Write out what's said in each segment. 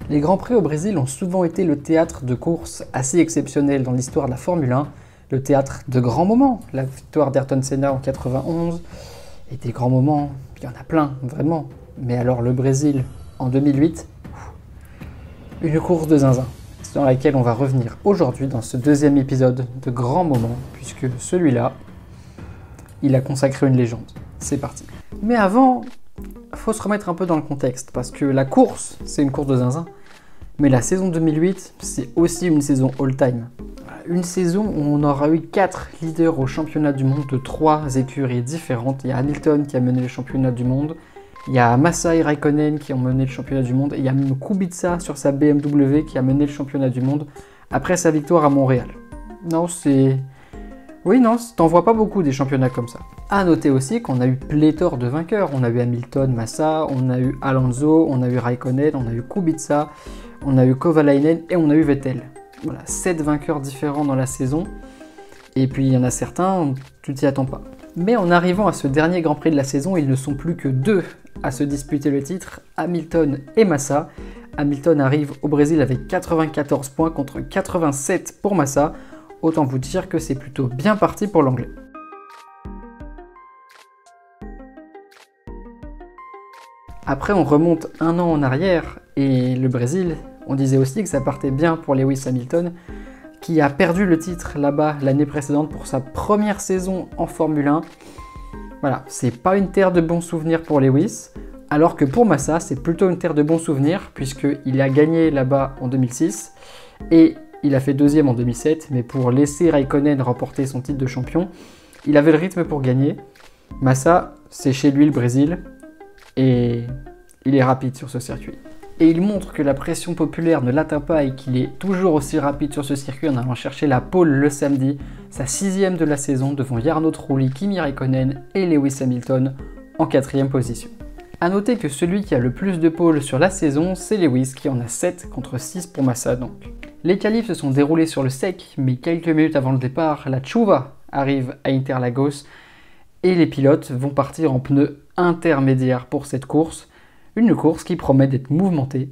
Les Grands Prix au Brésil ont souvent été le théâtre de courses assez exceptionnelles dans l'histoire de la Formule 1, le théâtre de grands moments. La victoire d'Ayrton Senna en 91 et des grands moments, il y en a plein, vraiment. Mais alors le Brésil en 2008, une course de zinzin, dans laquelle on va revenir aujourd'hui dans ce deuxième épisode de grands moments, puisque celui-là, il a consacré une légende. C'est parti. Mais avant, faut se remettre un peu dans le contexte, parce que la course, c'est une course de zinzin, mais la saison 2008, c'est aussi une saison all-time. Une saison où on aura eu 4 leaders au championnat du monde de 3 écuries différentes. Il y a Hamilton qui a mené le championnat du monde, il y a Massa et Raikkonen qui ont mené le championnat du monde, et il y a même Kubica sur sa BMW qui a mené le championnat du monde après sa victoire à Montréal. Non, c'est... Oui, non, t'en vois pas beaucoup des championnats comme ça. A noter aussi qu'on a eu pléthore de vainqueurs. On a eu Hamilton, Massa, on a eu Alonso, on a eu Raikkonen, on a eu Kubica, on a eu Kovalainen et on a eu Vettel. Voilà, 7 vainqueurs différents dans la saison. Et puis il y en a certains, tu t'y attends pas. Mais en arrivant à ce dernier Grand Prix de la saison, ils ne sont plus que 2 à se disputer le titre, Hamilton et Massa. Hamilton arrive au Brésil avec 94 points contre 87 pour Massa. Autant vous dire que c'est plutôt bien parti pour l'anglais. Après, on remonte un an en arrière, et le Brésil, on disait aussi que ça partait bien pour Lewis Hamilton, qui a perdu le titre là-bas l'année précédente pour sa première saison en Formule 1. Voilà, c'est pas une terre de bons souvenirs pour Lewis, alors que pour Massa, c'est plutôt une terre de bons souvenirs, puisqu'il a gagné là-bas en 2006, et il a fait deuxième en 2007, mais pour laisser Raikkonen remporter son titre de champion, il avait le rythme pour gagner. Massa, c'est chez lui le Brésil, et il est rapide sur ce circuit. Et il montre que la pression populaire ne l'atteint pas et qu'il est toujours aussi rapide sur ce circuit en allant chercher la pole le samedi, sa 6e de la saison devant Jarno Trulli, Kimi Räikkönen et Lewis Hamilton en 4e position. A noter que celui qui a le plus de pôles sur la saison, c'est Lewis qui en a 7 contre 6 pour Massa donc. Les qualifs se sont déroulés sur le sec, mais quelques minutes avant le départ, la Chuva arrive à Interlagos et les pilotes vont partir en pneus intermédiaires pour cette course. Une course qui promet d'être mouvementée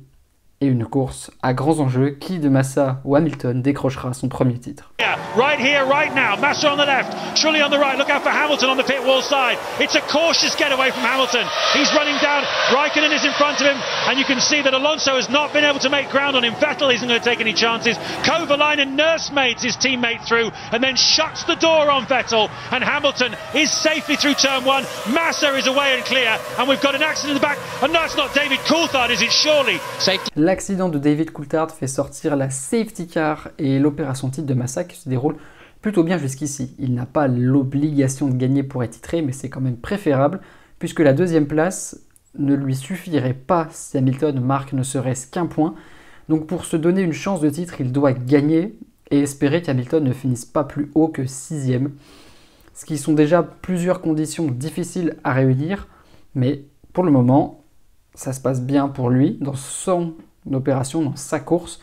et une course à grands enjeux. Qui de Massa ou Hamilton décrochera son premier titre? Right here, right now. Massa on the left, Trulli on the right. Look out for Hamilton on the pit wall side. It's a cautious getaway from Hamilton. He's running down. Raikkonen is in front of him, and you can see that Alonso has not been able to make ground on him. Vettel isn't going to take any chances. Kovalainen nursemates his teammate through, and then shuts the door on Vettel. And Hamilton is safely through turn 1. Massa is away and clear, and we've got an accident in the back. And that's not David Coulthard, is it surely? Safety. L'accident de David Coulthard fait sortir la safety car et l'opération titre de Massa qui se déroule plutôt bien jusqu'ici. Il n'a pas l'obligation de gagner pour être titré, mais c'est quand même préférable puisque la 2e place ne lui suffirait pas si Hamilton marque ne serait-ce qu'un point. Donc pour se donner une chance de titre, il doit gagner et espérer qu'Hamilton ne finisse pas plus haut que 6e. Ce qui sont déjà plusieurs conditions difficiles à réunir, mais pour le moment, ça se passe bien pour lui dans son opération, dans sa course.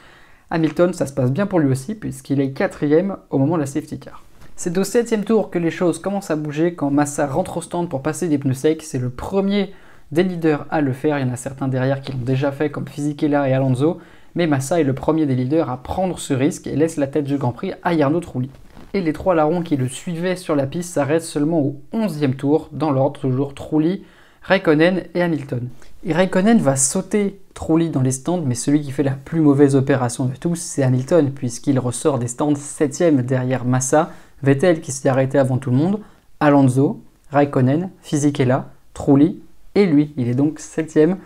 Hamilton, ça se passe bien pour lui aussi, puisqu'il est 4e au moment de la safety car. C'est au 7e tour que les choses commencent à bouger quand Massa rentre au stand pour passer des pneus secs. C'est le premier des leaders à le faire. Il y en a certains derrière qui l'ont déjà fait, comme Fisichella et Alonso. Mais Massa est le premier des leaders à prendre ce risque et laisse la tête du Grand Prix à Jarno Trulli. Et les 3 larrons qui le suivaient sur la piste s'arrêtent seulement au 11e tour, dans l'ordre toujours Trulli, Raikkonen et Hamilton. Et Raikkonen va sauter Trulli dans les stands, mais celui qui fait la plus mauvaise opération de tous, c'est Hamilton, puisqu'il ressort des stands 7e derrière Massa, Vettel qui s'est arrêté avant tout le monde, Alonso, Raikkonen, Fisichella, Trulli, et lui, il est donc 7e,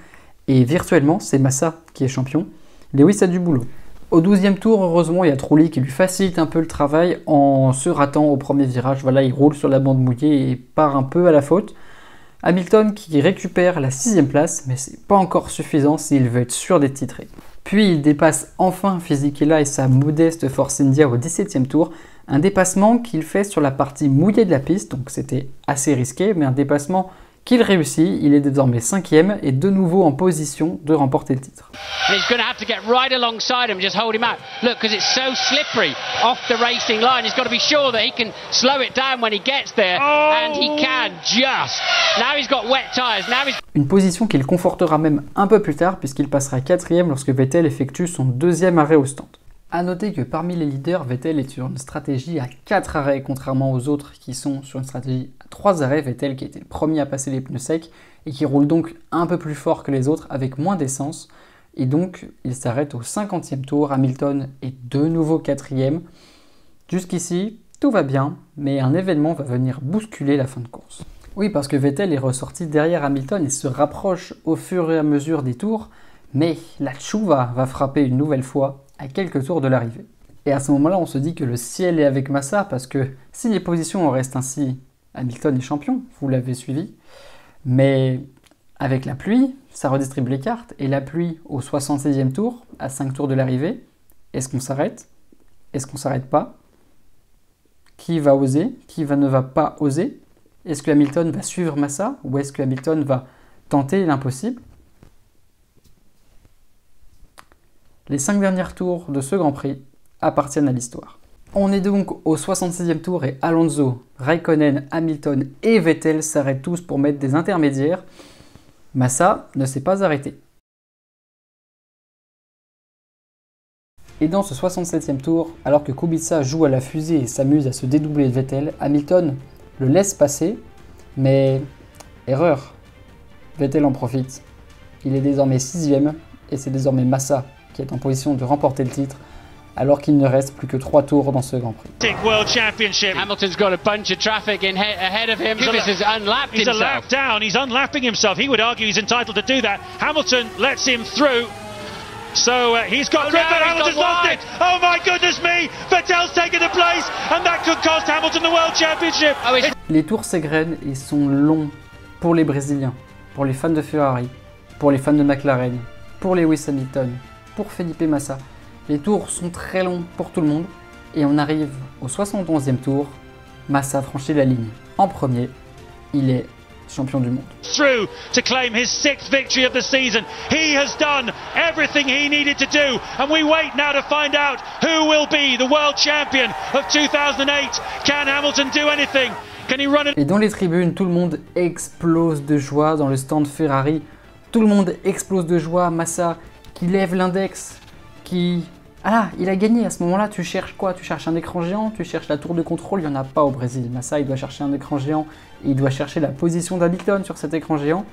et virtuellement, c'est Massa qui est champion. Lewis a du boulot. Au 12e tour, heureusement, il y a Trulli qui lui facilite un peu le travail en se ratant au premier virage. Voilà, il roule sur la bande mouillée et part un peu à la faute. Hamilton qui récupère la 6e place, mais c'est pas encore suffisant s'il veut être sûr d'être titré. Puis il dépasse enfin Fisichella et sa modeste Force India au 17e tour, un dépassement qu'il fait sur la partie mouillée de la piste, donc c'était assez risqué, mais un dépassement qu'il réussit, il est désormais 5e et de nouveau en position de remporter le titre. And he's going to have to get right alongside him, just hold him out. Look, because it's so slippery off the racing line, he's got to be sure that he can slow it down when he gets there, and he can just. Now he's got wet tyres, now he's... Une position qu'il confortera même un peu plus tard puisqu'il passera 4e lorsque Vettel effectue son 2e arrêt au stand. A noter que parmi les leaders, Vettel est sur une stratégie à 4 arrêts, contrairement aux autres qui sont sur une stratégie à 3 arrêts. Vettel qui a été le premier à passer les pneus secs et qui roule donc un peu plus fort que les autres avec moins d'essence. Et donc il s'arrête au 50e tour, Hamilton est de nouveau 4e. Jusqu'ici, tout va bien, mais un événement va venir bousculer la fin de course. Oui, parce que Vettel est ressorti derrière Hamilton et se rapproche au fur et à mesure des tours, mais la tchouva va frapper une nouvelle fois à quelques tours de l'arrivée. Et à ce moment-là, on se dit que le ciel est avec Massa, parce que si les positions en restent ainsi, Hamilton est champion, vous l'avez suivi, mais avec la pluie, ça redistribue les cartes, et la pluie au 66e tour, à 5 tours de l'arrivée, est-ce qu'on s'arrête? Est-ce qu'on s'arrête pas? Qui va oser? Qui ne va pas oser? Est-ce que Hamilton va suivre Massa, ou est-ce que Hamilton va tenter l'impossible? Les 5 derniers tours de ce Grand Prix appartiennent à l'histoire. On est donc au 66e tour et Alonso, Raikkonen, Hamilton et Vettel s'arrêtent tous pour mettre des intermédiaires. Massa ne s'est pas arrêté. Et dans ce 67e tour, alors que Kubica joue à la fusée et s'amuse à se dédoubler de Vettel, Hamilton le laisse passer, mais erreur. Vettel en profite. Il est désormais 6e et c'est désormais Massa qui est en position de remporter le titre, alors qu'il ne reste plus que 3 tours dans ce Grand Prix. World Championship. Hamilton's got a bunch of traffic ahead of him. This is unlapped He's a himself. lap down. He's unlapping himself. He would argue he's entitled to do that. Hamilton lets him through. So he's got grip, but Hamilton's lost it. Oh my goodness me! Vettel's taken the place, and that could cost Hamilton the World Championship. Les tours s'égrènent et sont longs pour les Brésiliens, pour les fans de Ferrari, pour les fans de McLaren, pour Lewis Hamilton, pour Felipe Massa. Les tours sont très longs pour tout le monde et on arrive au 71e tour. Massa franchit la ligne en premier. Il est champion du monde. Through to claim his 6th victory of the season. He has done everything he needed to do, and we wait now to find out who will be the world champion of 2008. Can Hamilton do anything? Can he run it? Et dans les tribunes, tout le monde explose de joie. Dans le stand Ferrari, tout le monde explose de joie. Massa qui lève l'index, qui... Ah là, il a gagné. À ce moment-là, tu cherches quoi? Tu cherches un écran géant? Tu cherches la tour de contrôle? Il n'y en a pas au Brésil. Massa, il doit chercher un écran géant. Et il doit chercher la position d'Hamilton sur cet écran géant.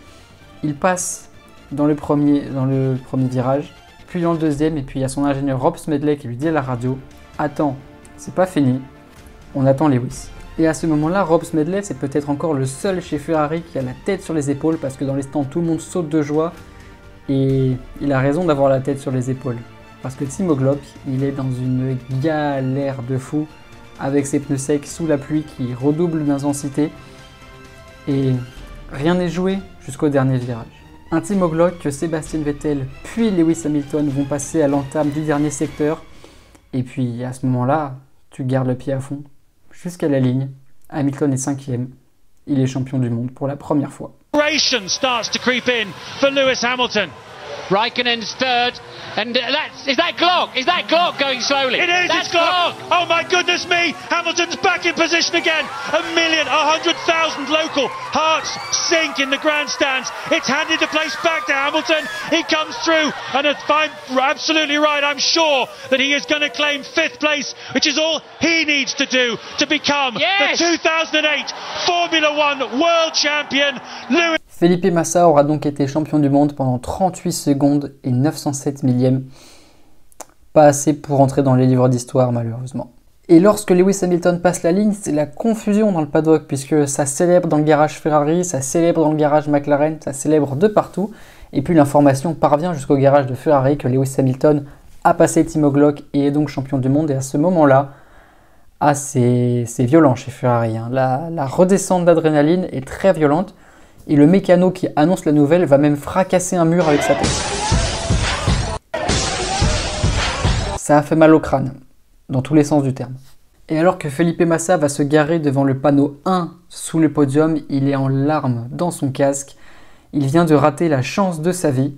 Il passe dans le premier virage, puis dans le deuxième, et puis il y a son ingénieur Rob Smedley qui lui dit à la radio « Attends, c'est pas fini, on attend Lewis ». Et à ce moment-là, Rob Smedley, c'est peut-être encore le seul chez Ferrari qui a la tête sur les épaules, parce que dans les stands, tout le monde saute de joie. Et il a raison d'avoir la tête sur les épaules. Parce que Timo Glock, il est dans une galère de fou avec ses pneus secs sous la pluie qui redoublent d'intensité. Et rien n'est joué jusqu'au dernier virage. Un Timo Glock que Sébastien Vettel puis Lewis Hamilton vont passer à l'entame du dernier secteur. Et puis à ce moment-là, tu gardes le pied à fond jusqu'à la ligne. Hamilton est 5e. Il est champion du monde pour la première fois. Celebration starts to creep in for Lewis Hamilton. Raikkonen's third, and is that Glock? Is that Glock going slowly? It is, it's Glock! Oh my goodness me! Hamilton's back in position again! 100,000 local hearts sink in the grandstands. It's handed the place back to Hamilton. He comes through, and if I'm absolutely right, I'm sure that he is going to claim 5th place, which is all he needs to do to become the 2008 Formula One World Champion. Lewis Felipe Massa aura donc été champion du monde pendant 38 secondes et 907 millièmes. Pas assez pour entrer dans les livres d'histoire malheureusement. Et lorsque Lewis Hamilton passe la ligne, c'est la confusion dans le paddock puisque ça célèbre dans le garage Ferrari, ça célèbre dans le garage McLaren, ça célèbre de partout. Et puis l'information parvient jusqu'au garage de Ferrari que Lewis Hamilton a passé Timo Glock et est donc champion du monde. Et à ce moment-là, c'est violent chez Ferrari. Hein. La redescente d'adrénaline est très violente. Et le mécano qui annonce la nouvelle va même fracasser un mur avec sa tête. Ça a fait mal au crâne, dans tous les sens du terme. Et alors que Felipe Massa va se garer devant le panneau 1 sous le podium, il est en larmes dans son casque. Il vient de rater la chance de sa vie,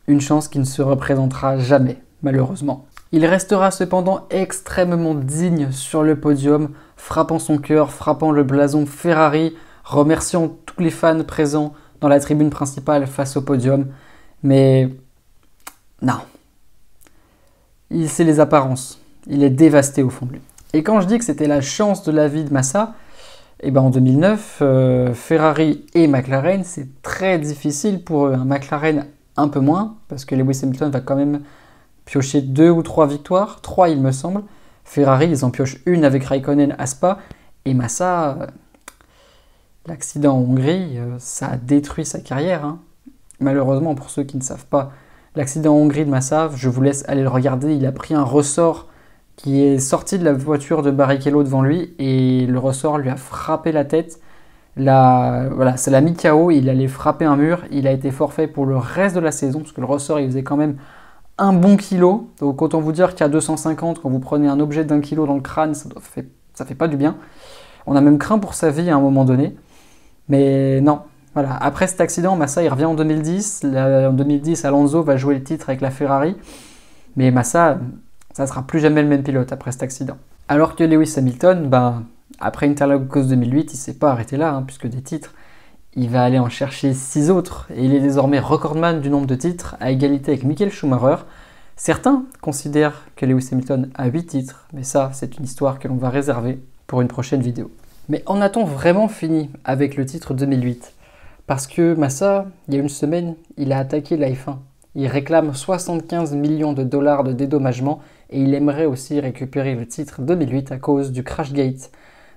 une chance qui ne se représentera jamais, malheureusement. Il restera cependant extrêmement digne sur le podium, frappant son cœur, frappant le blason Ferrari, remerciant tous les fans présents dans la tribune principale face au podium. Mais non, c'est les apparences. Il est dévasté au fond de lui. Et quand je dis que c'était la chance de la vie de Massa, eh ben en 2009, Ferrari et McLaren, c'est très difficile pour eux. McLaren un peu moins, parce que Lewis Hamilton va quand même piocher 2 ou 3 victoires, 3 il me semble. Ferrari, ils en piochent une avec Raikkonen à Spa, et Massa, l'accident en Hongrie, ça a détruit sa carrière. Hein. Malheureusement, pour ceux qui ne savent pas, l'accident en Hongrie de Massa, je vous laisse aller le regarder, il a pris un ressort qui est sorti de la voiture de Barrichello devant lui et le ressort lui a frappé la tête. Voilà, ça l'a mis KO, il allait frapper un mur, il a été forfait pour le reste de la saison parce que le ressort il faisait quand même un bon kilo. Donc autant vous dire qu'à 250, quand vous prenez un objet d'1 kilo dans le crâne, ça fait pas du bien. On a même craint pour sa vie à un moment donné. Mais non, voilà. Après cet accident, Massa il revient en 2010. En 2010, Alonso va jouer le titre avec la Ferrari. Mais Massa, ça ne sera plus jamais le même pilote après cet accident. Alors que Lewis Hamilton, après Interlagos 2008, il ne s'est pas arrêté là, hein, puisque des titres, il va aller en chercher 6 autres. Et il est désormais recordman du nombre de titres, à égalité avec Michael Schumacher. Certains considèrent que Lewis Hamilton a 8 titres, mais ça, c'est une histoire que l'on va réserver pour une prochaine vidéo. Mais en a-t-on vraiment fini avec le titre 2008 ? Parce que Massa, il y a une semaine, il a attaqué la F1. Il réclame 75 millions de dollars de dédommagement et il aimerait aussi récupérer le titre 2008 à cause du Crashgate,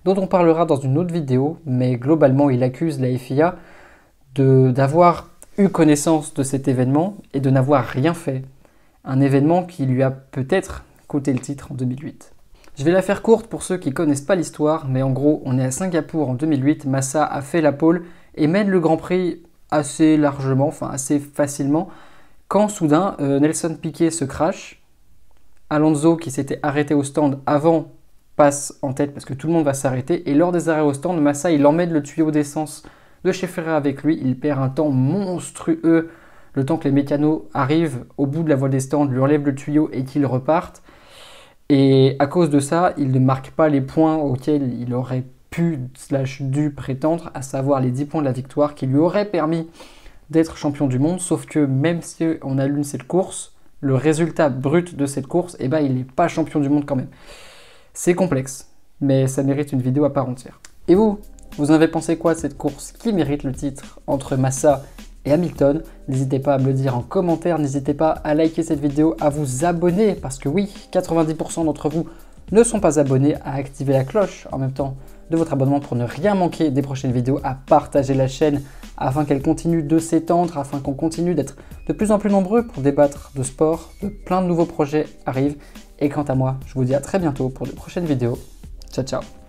dont on parlera dans une autre vidéo, mais globalement il accuse la FIA d'avoir eu connaissance de cet événement et de n'avoir rien fait. Un événement qui lui a peut-être coûté le titre en 2008. Je vais la faire courte pour ceux qui ne connaissent pas l'histoire, mais en gros on est à Singapour en 2008, Massa a fait la pole et mène le Grand Prix assez largement, enfin assez facilement, quand soudain Nelson Piquet se crash. Alonso, qui s'était arrêté au stand avant, passe en tête parce que tout le monde va s'arrêter. Et lors des arrêts au stand, Massa il emmène le tuyau d'essence de chez Ferrari avec lui. Il perd un temps monstrueux le temps que les mécanos arrivent au bout de la voie des stands, lui enlèvent le tuyau et qu'ils repartent. Et à cause de ça, il ne marque pas les points auxquels il aurait dû prétendre, à savoir les 10 points de la victoire qui lui auraient permis d'être champion du monde. Sauf que même si on allume cette course, le résultat brut de cette course, il n'est pas champion du monde quand même. C'est complexe, mais ça mérite une vidéo à part entière. Et vous en avez pensé quoi de cette course qui mérite le titre entre Massa et Hamilton? N'hésitez pas à me le dire en commentaire, n'hésitez pas à liker cette vidéo, à vous abonner, parce que oui, 90% d'entre vous ne sont pas abonnés, à activer la cloche en même temps de votre abonnement pour ne rien manquer des prochaines vidéos, à partager la chaîne afin qu'elle continue de s'étendre, afin qu'on continue d'être de plus en plus nombreux pour débattre de sport, de plein de nouveaux projets arrivent. Et quant à moi, je vous dis à très bientôt pour de prochaines vidéos. Ciao ciao.